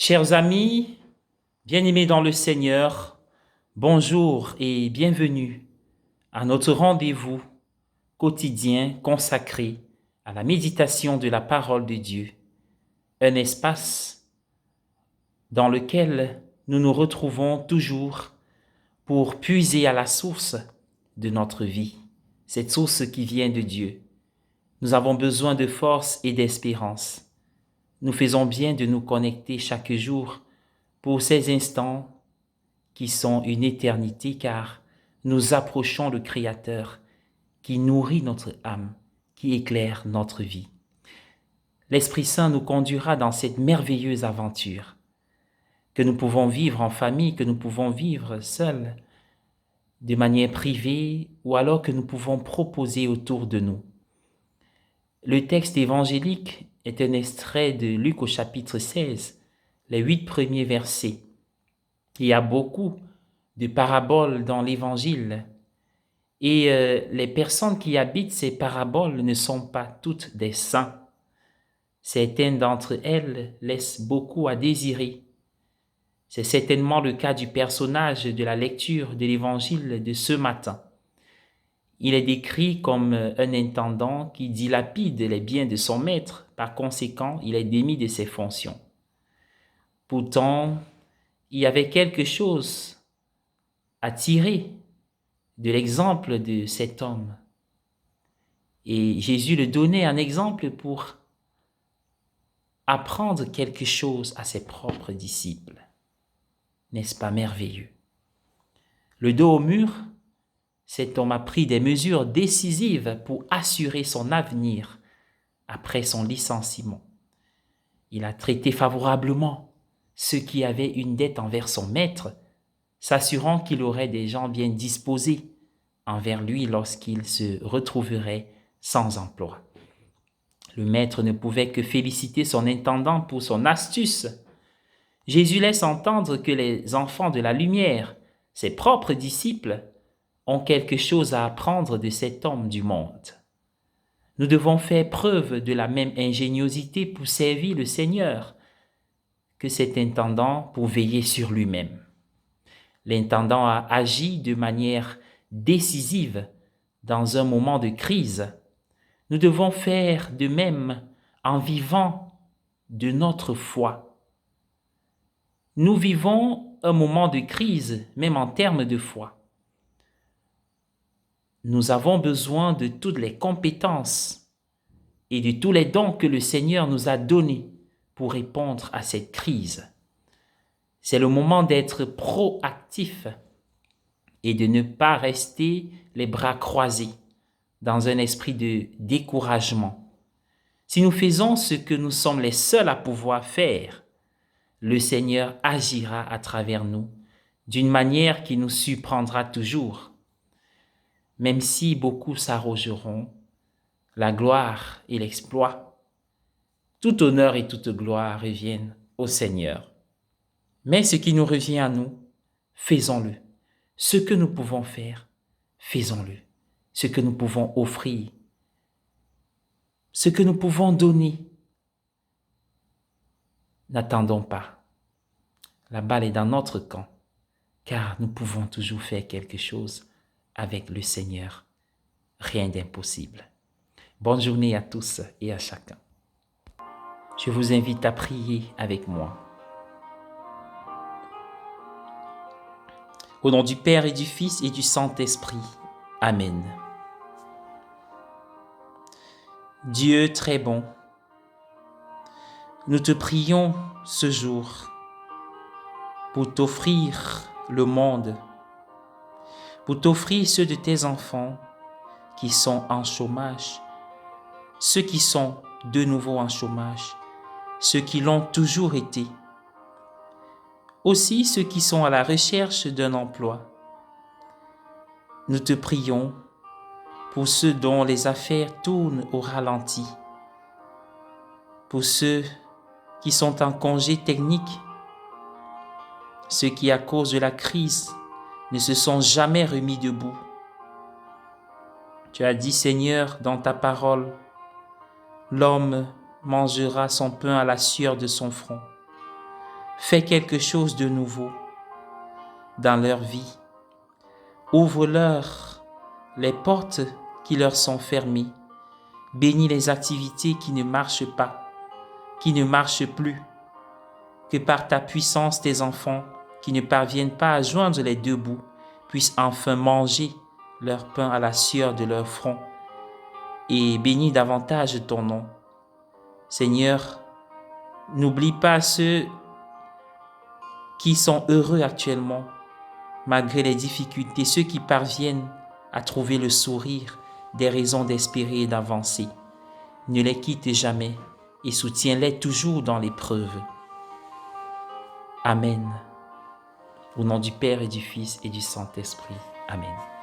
Chers amis, bien-aimés dans le Seigneur, bonjour et bienvenue à notre rendez-vous quotidien consacré à la méditation de la parole de Dieu, un espace dans lequel nous nous retrouvons toujours pour puiser à la source de notre vie, cette source qui vient de Dieu. Nous avons besoin de force et d'espérance. Nous faisons bien de nous connecter chaque jour pour ces instants qui sont une éternité, car nous approchons le Créateur qui nourrit notre âme, qui éclaire notre vie. L'Esprit Saint nous conduira dans cette merveilleuse aventure que nous pouvons vivre en famille, que nous pouvons vivre seuls, de manière privée, ou alors que nous pouvons proposer autour de nous. Le texte évangélique est un extrait de Luc au chapitre 16, les 8 premiers versets. Il y a beaucoup de paraboles dans l'évangile et les personnes qui habitent ces paraboles ne sont pas toutes des saints. Certaines d'entre elles laissent beaucoup à désirer. C'est certainement le cas du personnage de la lecture de l'évangile de ce matin. Il est décrit comme un intendant qui dilapide les biens de son maître, par conséquent, il est démis de ses fonctions. Pourtant, il y avait quelque chose à tirer de l'exemple de cet homme. Et Jésus le donnait un exemple pour apprendre quelque chose à ses propres disciples. N'est-ce pas merveilleux? Le dos au mur, cet homme a pris des mesures décisives pour assurer son avenir après son licenciement. Il a traité favorablement ceux qui avaient une dette envers son maître, s'assurant qu'il aurait des gens bien disposés envers lui lorsqu'il se retrouverait sans emploi. Le maître ne pouvait que féliciter son intendant pour son astuce. Jésus laisse entendre que les enfants de la lumière, ses propres disciples, ont quelque chose à apprendre de cet homme du monde. Nous devons faire preuve de la même ingéniosité pour servir le Seigneur que cet intendant pour veiller sur lui-même. L'intendant a agi de manière décisive dans un moment de crise. Nous devons faire de même en vivant de notre foi. Nous vivons un moment de crise, même en termes de foi. Nous avons besoin de toutes les compétences et de tous les dons que le Seigneur nous a donnés pour répondre à cette crise. C'est le moment d'être proactif et de ne pas rester les bras croisés dans un esprit de découragement. Si nous faisons ce que nous sommes les seuls à pouvoir faire, le Seigneur agira à travers nous d'une manière qui nous surprendra toujours. Même si beaucoup s'arrogeront la gloire et l'exploit, tout honneur et toute gloire reviennent au Seigneur. Mais ce qui nous revient à nous, faisons-le. Ce que nous pouvons faire, faisons-le. Ce que nous pouvons offrir, ce que nous pouvons donner, n'attendons pas. La balle est dans notre camp, car nous pouvons toujours faire quelque chose avec le Seigneur. Rien d'impossible. Bonne journée à tous et à chacun. Je vous invite à prier avec moi. Au nom du Père et du Fils et du Saint-Esprit. Amen. Dieu très bon, nous te prions ce jour pour t'offrir le monde, pour t'offrir ceux de tes enfants qui sont en chômage, ceux qui sont de nouveau en chômage, ceux qui l'ont toujours été, aussi ceux qui sont à la recherche d'un emploi. Nous te prions pour ceux dont les affaires tournent au ralenti, pour ceux qui sont en congé technique, ceux qui, à cause de la crise, ne se sont jamais remis debout. Tu as dit, Seigneur, dans ta parole, l'homme mangera son pain à la sueur de son front. Fais quelque chose de nouveau dans leur vie. Ouvre-leur les portes qui leur sont fermées. Bénis les activités qui ne marchent pas, qui ne marchent plus. Que par ta puissance, tes enfants qui ne parviennent pas à joindre les deux bouts puissent enfin manger leur pain à la sueur de leur front et bénis davantage ton nom. Seigneur, n'oublie pas ceux qui sont heureux actuellement, malgré les difficultés, ceux qui parviennent à trouver le sourire, des raisons d'espérer et d'avancer. Ne les quitte jamais et soutiens-les toujours dans l'épreuve. Amen. Au nom du Père et du Fils et du Saint-Esprit. Amen.